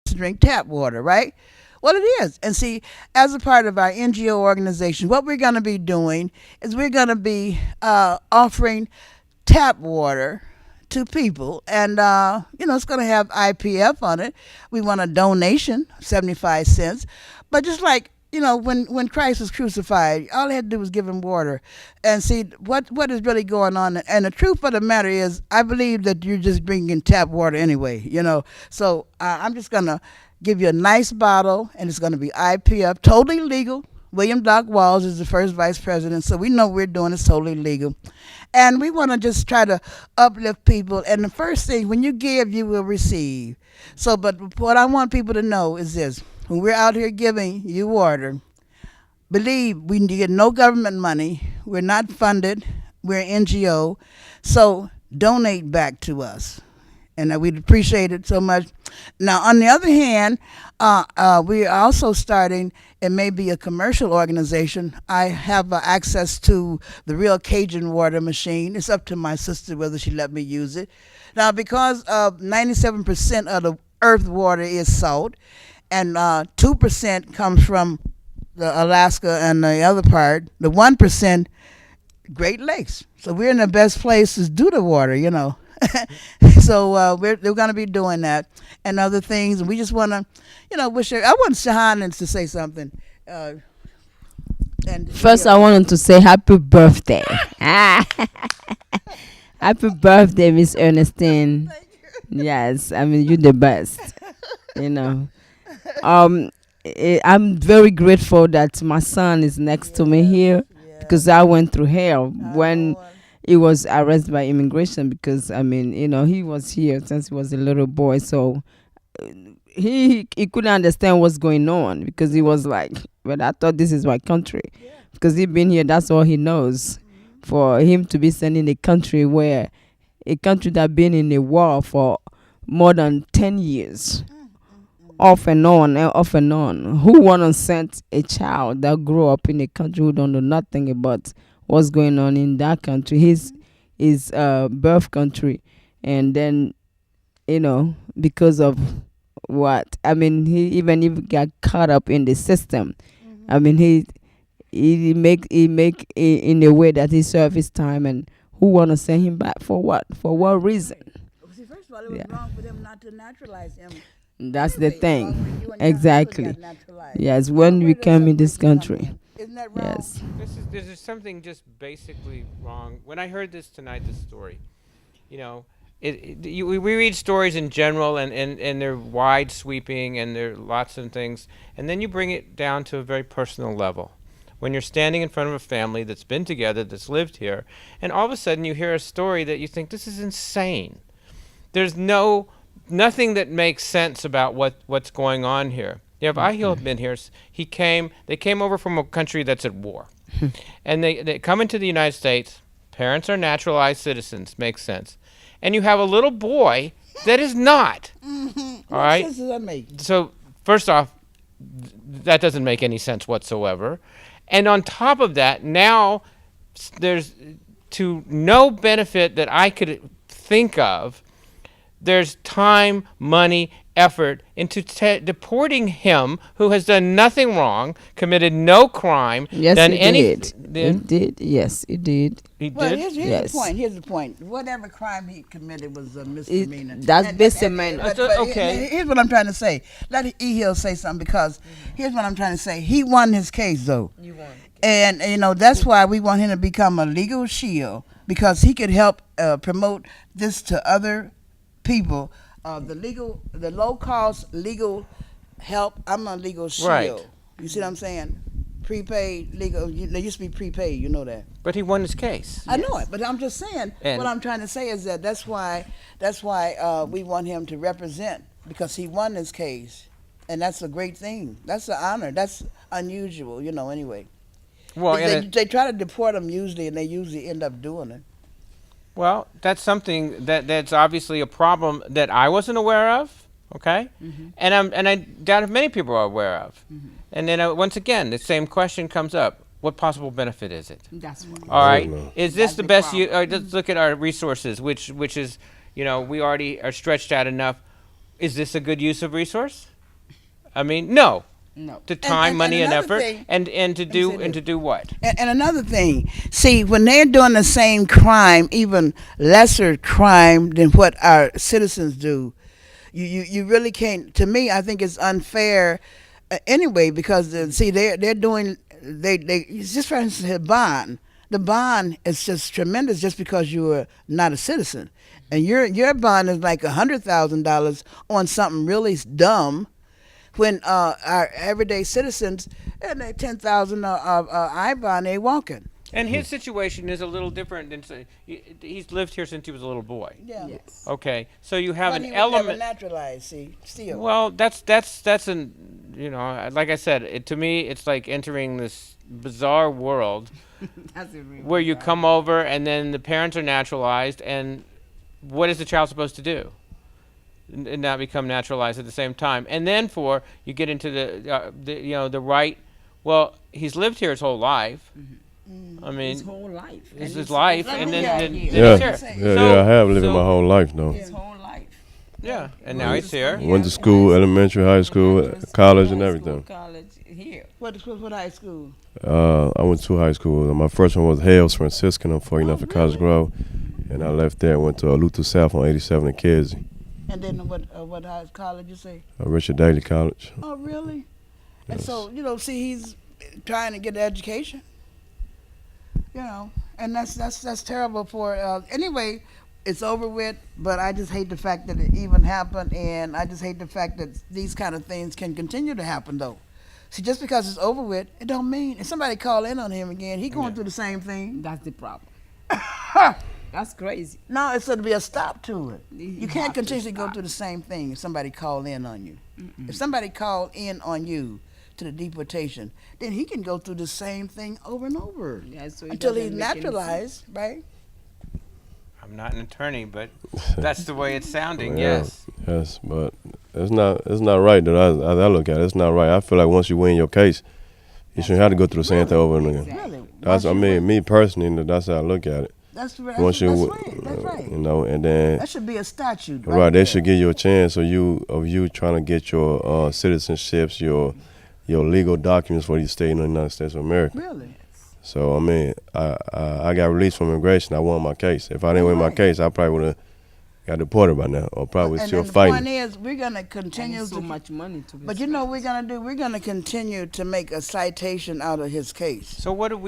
to drink tap water, right? Well, it is. And see, as a part of our NGO organization, what we're going to be doing is we're going to be offering tap water to people. And, it's going to have IPF on it. We want a donation, 75 cents. But just like, when Christ was crucified, all they had to do was give him water. And see, what is really going on. And the truth of the matter is, I believe that you're just bringing tap water anyway, So I'm just going to give you a nice bottle, and it's going to be IPF, totally legal. William Doc Walls is the first vice president, so we know what we're doing is totally legal. And we want to just try to uplift people. And the first thing, when you give, you will receive. So, but what I want people to know is this. When we're out here giving you water, believe we get no government money. We're not funded. We're an NGO. So donate back to us. And we'd appreciate it so much. Now, on the other hand, we are also starting, it may be a commercial organization. I have access to the real Cajun water machine. It's up to my sister whether she let me use it. Now, because 97% of the earth water is salt, and 2% comes from the Alaska and the other part, the 1% Great Lakes. So we're in the best places to do the water, So we're going to be doing that and other things. And we just want to, wish her. I want Shahan to say something. First, I wanted to say happy birthday. Happy birthday, Miss Ernestine. Yes, I mean, you're the best. I'm very grateful that my son is next to me here because I went through hell when he was arrested by immigration because, he was here since he was a little boy. So he couldn't understand what's going on because he was like, well, I thought this is my country. Because he's been here, that's all he knows. For him to be sent in a country that been in a war for more than 10 years. Off and on. Who want to send a child that grew up in a country who don't know nothing about what's going on in that country, his birth country, and then, because of what? He got caught up in the system. He make in a way that he served his time, and who want to send him back for what? For what reason? See, first of all, it was wrong for them not to naturalize him. That's the thing. Exactly. Yes, when we came in this country. Isn't that wrong? Yes. There's something just basically wrong. When I heard this story, we read stories in general and they're wide sweeping and there are lots of things, and then you bring it down to a very personal level. When you're standing in front of a family that's been together, that's lived here, and all of a sudden you hear a story that you think, this is insane. There's nothing that makes sense about what's going on here. You have Ehil been here. They came over from a country that's at war. And they come into the United States. Parents are naturalized citizens. Makes sense. And you have a little boy that is not. All right? What sense does that make? So, first off, that doesn't make any sense whatsoever. And on top of that, now there's, to no benefit that I could think of, there's time, money, effort into deporting him, who has done nothing wrong, committed no crime. Yes, done he did. He did. Yes, he did. He Well, did. here's Yes. the point. Here's the point. Whatever crime he committed was a misdemeanor. That's misdemeanor. But Okay. Here's what I'm trying to say. Let Ehil say something, because here's what I'm trying to say. He won his case, though. You won. And, that's why we want him to become a legal shield, because he could help promote this to other people. The low-cost legal help. I'm a legal shield. Right. You see what I'm saying? Prepaid legal. They used to be prepaid. You know that. But he won his case. I know it, but I'm just saying. And what I'm trying to say is that's why we want him to represent, because he won his case, and that's a great thing. That's an honor. That's unusual, anyway. Well, They try to deport him usually, and they usually end up doing it. Well, that's something that's obviously a problem that I wasn't aware of, okay? Mm-hmm. And I doubt if many people are aware of. Mm-hmm. And then once again, the same question comes up: what possible benefit is it? That's right. All right, know. is this That's the the best? problem. Let's look at our resources, which is, we already are stretched out enough. Is this a good use of resource? I mean, no. No. To time, money, and another effort, thing, and to let me say do and this. to do what? And another thing, see, when they're doing the same crime, even lesser crime than what our citizens do, you really can't. To me, I think it's unfair anyway because see, they're doing they just for instance, the bond. The bond is just tremendous just because you are not a citizen, and your bond is like $100,000 on something really dumb when our everyday citizens and they 10,000 I bond they walking. And his situation is a little different than say, he's lived here since he was a little boy. Yeah. Yes. Okay, so you have But an he was never element. naturalized. See, still. Well, that's an like I said, to me, it's like entering this bizarre world That's a real where you bizarre. come over and then the parents are naturalized, and what is the child supposed to do? And not become naturalized at the same time, and then you get into the right. Well, he's lived here his whole life. I His mean, whole life. it's And his it's life, like and me then out then, here. then Yeah, he's here. yeah, I have lived it my whole life though. his whole life. Yeah, and now he's here. Went to school, elementary, high school, college, and everything. College here. What high school? I went to high school. My first one was Hales Franciscan on 49th and College Grove, and I left there and went to Luther South on 87 and Kedzie, And then what high college you say? Richard Daly College. Oh, really? And Yes. so see, he's trying to get an education. And that's terrible for. Anyway, it's over with. But I just hate the fact that it even happened, and I just hate the fact that these kind of things can continue to happen, though. See, just because it's over with, it don't mean if somebody call in on him again, he going through the same thing. That's the problem. That's crazy. No, it's going to be a stop to it. You You have can't to continuously go stop. through the same thing if somebody call in on you. If somebody call in on you to the deportation, then he can go through the same thing over and over Yeah, so it until he's doesn't make any sense. naturalized, right? I'm not an attorney, but that's the way it's sounding. Yeah. Yes. Yes, but it's not right that I look at it. It's not right. I feel like once you win your case, you shouldn't have to go through the same thing over and again. Exactly. Really? That's I mean, me personally, that's how I look at it. That's right. Once That's you, right. That's right. and then That should be a statute. right, they there. should give you a chance of you trying to get your citizenships, your legal documents for you stay in the United States of America. Really? So I mean, I got released from immigration. I won my case. If I didn't win my Right. case, I probably would have got deported by now, or probably And still then the fighting. point is, we're gonna And continue it's so to. much money to be But you know what we're gonna do? We're gonna continue to make a citation out of his case. So what is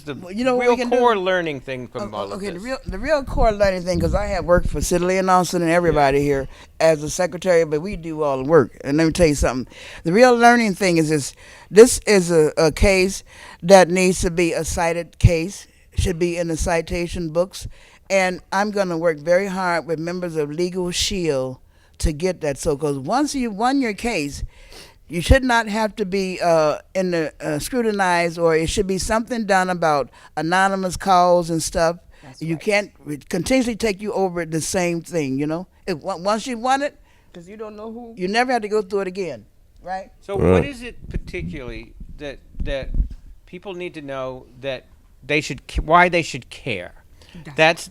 the Well, you know what real we can do? core learning thing from all of Okay, this? the real core learning thing, because I have worked for Sidley and Austin and everybody here as a secretary, but we do all the work. And let me tell you something. The real learning thing is this: this is a case that needs to be a cited case, should be in the citation books, and I'm going to work very hard with members of Legal Shield to get that. So, because once you won your case, you should not have to be in the scrutinized, or it should be something done about anonymous calls and stuff. That's You right. can't continuously take you over the same thing. Once you won it, Because you don't know who. you never have to go through it again, right? So Right. what is it particularly that people need to know that they should why they should care? That's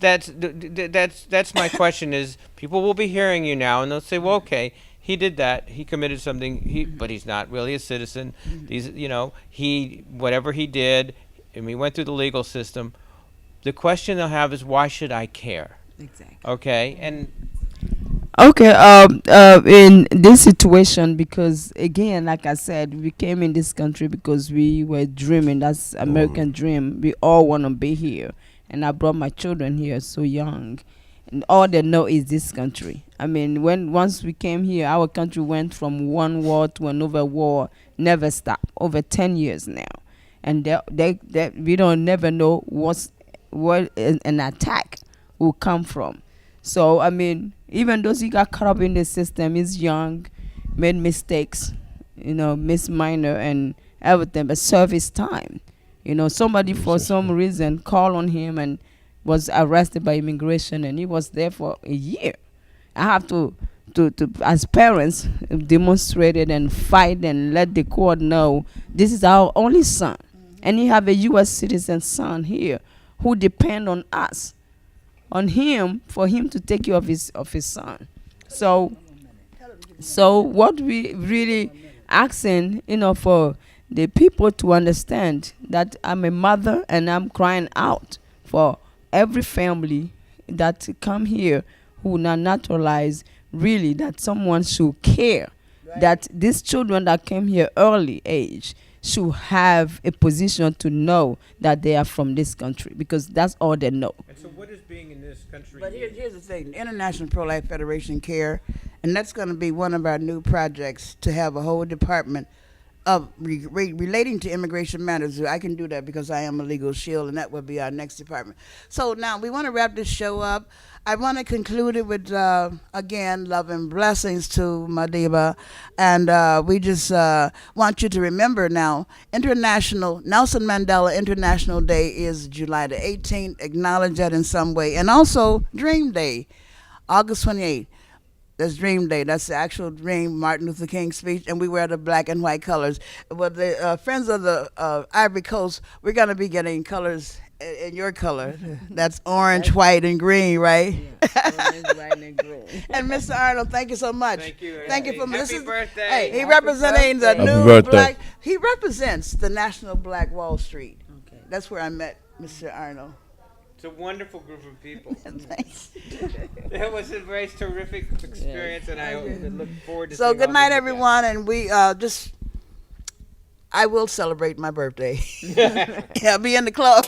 my question. Is people will be hearing you now and they'll say, well, okay, he did that, he committed something, but he's not really a citizen. These, he whatever he did, and he went through the legal system. The question they'll have is, why should I care? Exactly. Okay, and Okay, in this situation, because again, like I said, we came in this country because we were dreaming. That's American dream. We all want to be here, and I brought my children here so young, and all they know is this country. I mean, once we came here, our country went from one war to another war, never stopped. Over 10 years now, and they we don't never know what an attack will come from. So I mean, even though he got caught up in the system, he's young, made mistakes, miss minor and everything, but serve his time. Somebody for some reason called on him and was arrested by immigration, and he was there for a year. I have to as parents, demonstrated and fight and let the court know this is our only son, and he have a U.S. citizen son here who depend on him for him to take care of his son. So So what we really asking, for the people to understand that I'm a mother and I'm crying out for every family that come here who not naturalized, really that someone should care that these children that came here early age should have a position to know that they are from this country, because that's all they know. And so, what is being in this country? But here's the thing: the International Pro-Life Federation care, and that's going to be one of our new projects to have a whole department of relating to immigration matters. I can do that because I am a legal shield, and that will be our next department. So now we want to wrap this show up. I want to conclude it with, again, love and blessings to Madiba. And we just want you to remember now, Nelson Mandela International Day is July the 18th. Acknowledge that in some way. And also Dream Day, August 28th. That's Dream Day. That's the actual Dream Martin Luther King speech, and we wear the black and white colors. Well, the Friends of the Ivory Coast, we're going to be getting colors in your color. That's orange, white, and green, right? Yeah, orange, white, and green. And Mr. Arnold, thank you so much. Thank you. Thank you for Happy birthday. Hey, he Happy representing the birthday. new Happy birthday. black. He represents the National Black Wall Street. Okay. That's where I met Mr. Arnold. It's a wonderful group of people. Thanks. It was a very terrific experience, and I look forward to So seeing good all night, these again. everyone, and we I will celebrate my birthday. Yeah, be in the club.